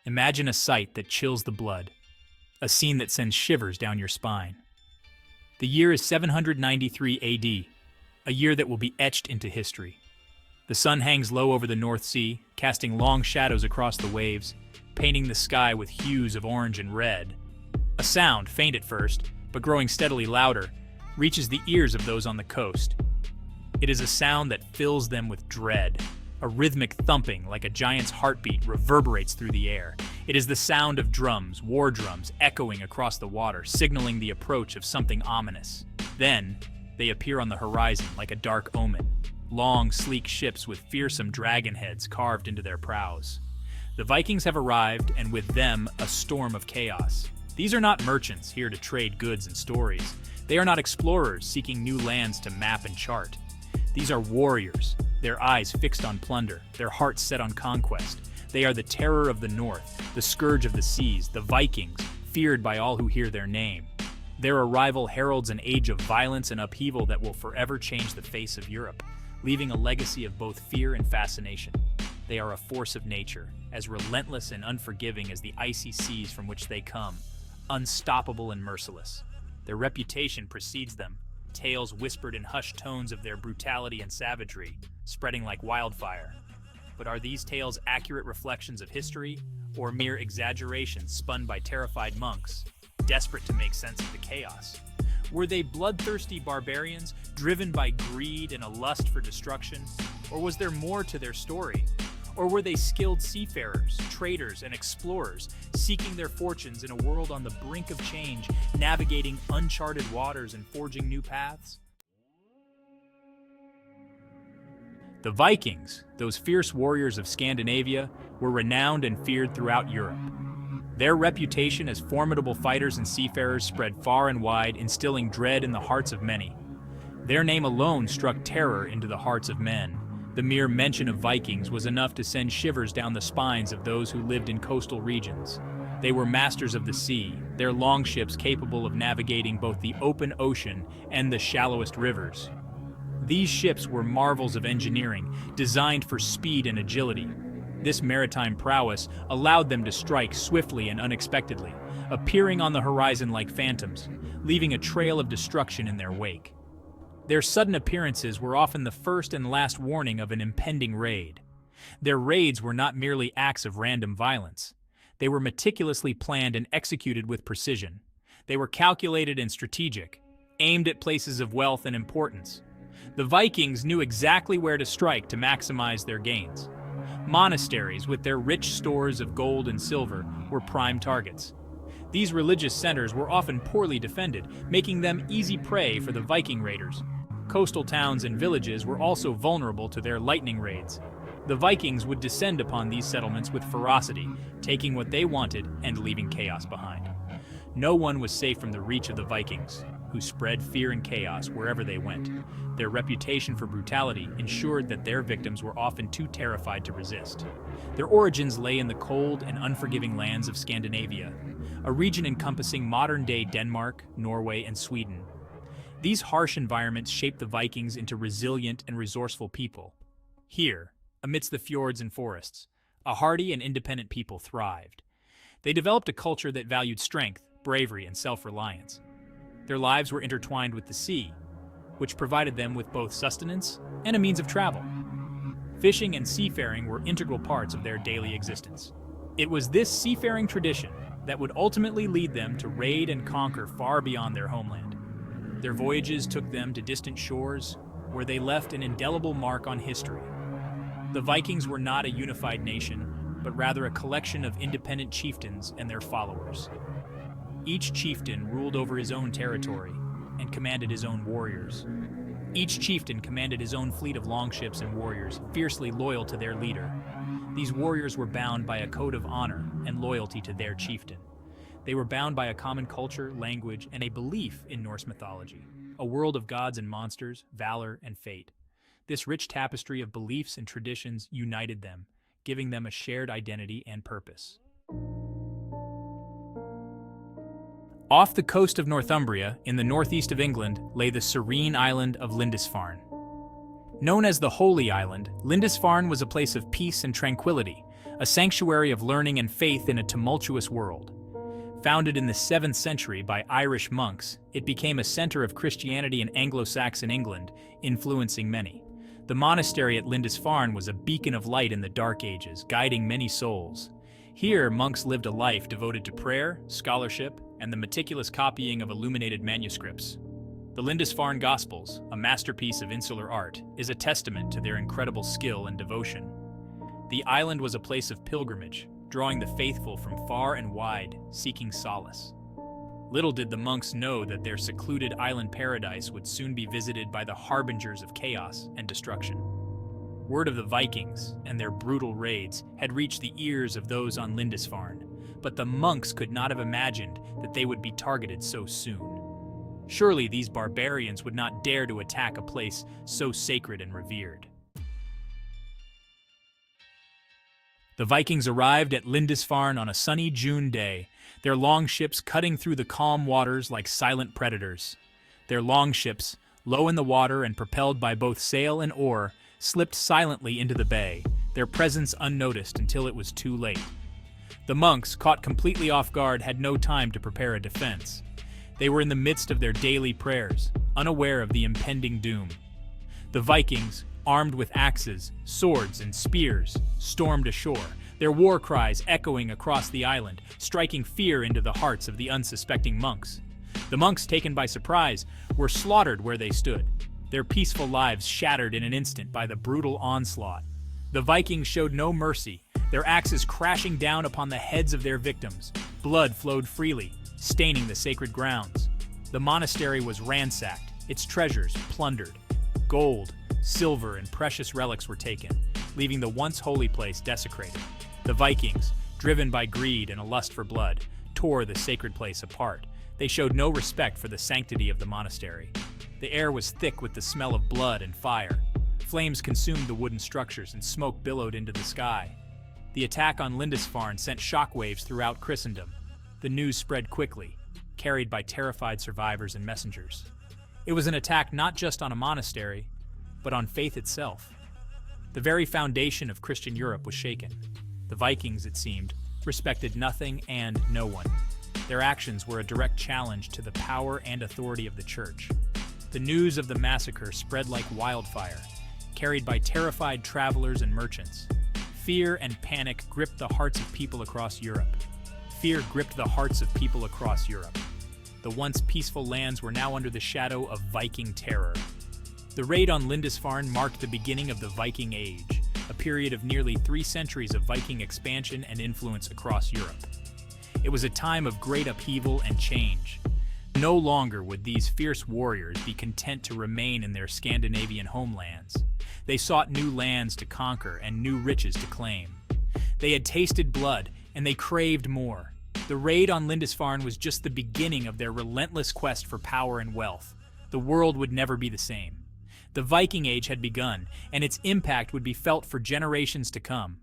Imagine a sight that chills the blood, a scene that sends shivers down your spine. The year is 793 AD, a year that will be etched into history. The sun hangs low over the North Sea, casting long shadows across the waves, painting the sky with hues of orange and red. A sound, faint at first, but growing steadily louder, reaches the ears of those on the coast. It is a sound that fills them with dread. A rhythmic thumping, like a giant's heartbeat, reverberates through the air. It is the sound of drums, war drums, echoing across the water, signaling the approach of something ominous. Then, they appear on the horizon like a dark omen. Long, sleek ships with fearsome dragon heads carved into their prows. The Vikings have arrived, and with them, a storm of chaos. These are not merchants here to trade goods and stories. They are not explorers seeking new lands to map and chart. These are warriors, their eyes fixed on plunder, their hearts set on conquest. They are the terror of the north, the scourge of the seas, the Vikings, feared by all who hear their name. Their arrival heralds an age of violence and upheaval that will forever change the face of Europe, leaving a legacy of both fear and fascination. They are a force of nature, as relentless and unforgiving as the icy seas from which they come, unstoppable and merciless. Their reputation precedes them, tales whispered in hushed tones of their brutality and savagery, spreading like wildfire. But are these tales accurate reflections of history, or mere exaggerations spun by terrified monks, desperate to make sense of the chaos? Were they bloodthirsty barbarians, driven by greed and a lust for destruction? Or was there more to their story? Or were they skilled seafarers, traders, and explorers, seeking their fortunes in a world on the brink of change, navigating uncharted waters and forging new paths? The Vikings, those fierce warriors of Scandinavia, were renowned and feared throughout Europe. Their reputation as formidable fighters and seafarers spread far and wide, instilling dread in the hearts of many. Their name alone struck terror into the hearts of men. The mere mention of Vikings was enough to send shivers down the spines of those who lived in coastal regions. They were masters of the sea, their longships capable of navigating both the open ocean and the shallowest rivers. These ships were marvels of engineering, designed for speed and agility. This maritime prowess allowed them to strike swiftly and unexpectedly, appearing on the horizon like phantoms, leaving a trail of destruction in their wake. Their sudden appearances were often the first and last warning of an impending raid. Their raids were not merely acts of random violence. They were meticulously planned and executed with precision. They were calculated and strategic, aimed at places of wealth and importance. The Vikings knew exactly where to strike to maximize their gains. Monasteries, with their rich stores of gold and silver, were prime targets. These religious centers were often poorly defended, making them easy prey for the Viking raiders. Coastal towns and villages were also vulnerable to their lightning raids. The Vikings would descend upon these settlements with ferocity, taking what they wanted and leaving chaos behind. No one was safe from the reach of the Vikings, who spread fear and chaos wherever they went. Their reputation for brutality ensured that their victims were often too terrified to resist. Their origins lay in the cold and unforgiving lands of Scandinavia, a region encompassing modern-day Denmark, Norway, and Sweden. These harsh environments shaped the Vikings into resilient and resourceful people. Here, amidst the fjords and forests, a hardy and independent people thrived. They developed a culture that valued strength, bravery, and self-reliance. Their lives were intertwined with the sea, which provided them with both sustenance and a means of travel. Fishing and seafaring were integral parts of their daily existence. It was this seafaring tradition that would ultimately lead them to raid and conquer far beyond their homeland. Their voyages took them to distant shores, where they left an indelible mark on history. The Vikings were not a unified nation, but rather a collection of independent chieftains and their followers. Each chieftain ruled over his own territory and commanded his own warriors. Each chieftain commanded his own fleet of longships and warriors, fiercely loyal to their leader. These warriors were bound by a code of honor and loyalty to their chieftain. They were bound by a common culture, language, and a belief in Norse mythology, a world of gods and monsters, valor, and fate. This rich tapestry of beliefs and traditions united them, giving them a shared identity and purpose. Off the coast of Northumbria, in the northeast of England, lay the serene island of Lindisfarne. Known as the Holy Island, Lindisfarne was a place of peace and tranquility, a sanctuary of learning and faith in a tumultuous world. Founded in the 7th century by Irish monks, it became a center of Christianity in Anglo-Saxon England, influencing many. The monastery at Lindisfarne was a beacon of light in the Dark Ages, guiding many souls. Here, monks lived a life devoted to prayer, scholarship, and the meticulous copying of illuminated manuscripts. The Lindisfarne Gospels, a masterpiece of insular art, is a testament to their incredible skill and devotion. The island was a place of pilgrimage, drawing the faithful from far and wide, seeking solace. Little did the monks know that their secluded island paradise would soon be visited by the harbingers of chaos and destruction. Word of the Vikings and their brutal raids had reached the ears of those on Lindisfarne, but the monks could not have imagined that they would be targeted so soon. Surely these barbarians would not dare to attack a place so sacred and revered. The Vikings arrived at Lindisfarne on a sunny June day, their longships cutting through the calm waters like silent predators. Their longships, low in the water and propelled by both sail and oar, slipped silently into the bay, their presence unnoticed until it was too late. The monks, caught completely off guard, had no time to prepare a defense. They were in the midst of their daily prayers, unaware of the impending doom. The Vikings, armed with axes, swords, and spears, stormed ashore, their war cries echoing across the island, striking fear into the hearts of the unsuspecting monks. The monks, taken by surprise, were slaughtered where they stood, their peaceful lives shattered in an instant by the brutal onslaught. The Vikings showed no mercy, their axes crashing down upon the heads of their victims. Blood flowed freely, staining the sacred grounds. The monastery was ransacked, its treasures plundered. Gold, silver, and precious relics were taken, leaving the once holy place desecrated. The Vikings, driven by greed and a lust for blood, tore the sacred place apart. They showed no respect for the sanctity of the monastery. The air was thick with the smell of blood and fire. Flames consumed the wooden structures and smoke billowed into the sky. The attack on Lindisfarne sent shockwaves throughout Christendom. The news spread quickly, carried by terrified survivors and messengers. It was an attack not just on a monastery, but on faith itself. The very foundation of Christian Europe was shaken. The Vikings, it seemed, respected nothing and no one. Their actions were a direct challenge to the power and authority of the Church. The news of the massacre spread like wildfire, carried by terrified travelers and merchants. Fear and panic gripped the hearts of people across Europe. Fear gripped the hearts of people across Europe. The once peaceful lands were now under the shadow of Viking terror. The raid on Lindisfarne marked the beginning of the Viking Age, a period of nearly 3 centuries of Viking expansion and influence across Europe. It was a time of great upheaval and change. No longer would these fierce warriors be content to remain in their Scandinavian homelands. They sought new lands to conquer and new riches to claim. They had tasted blood, and they craved more. The raid on Lindisfarne was just the beginning of their relentless quest for power and wealth. The world would never be the same. The Viking Age had begun, and its impact would be felt for generations to come.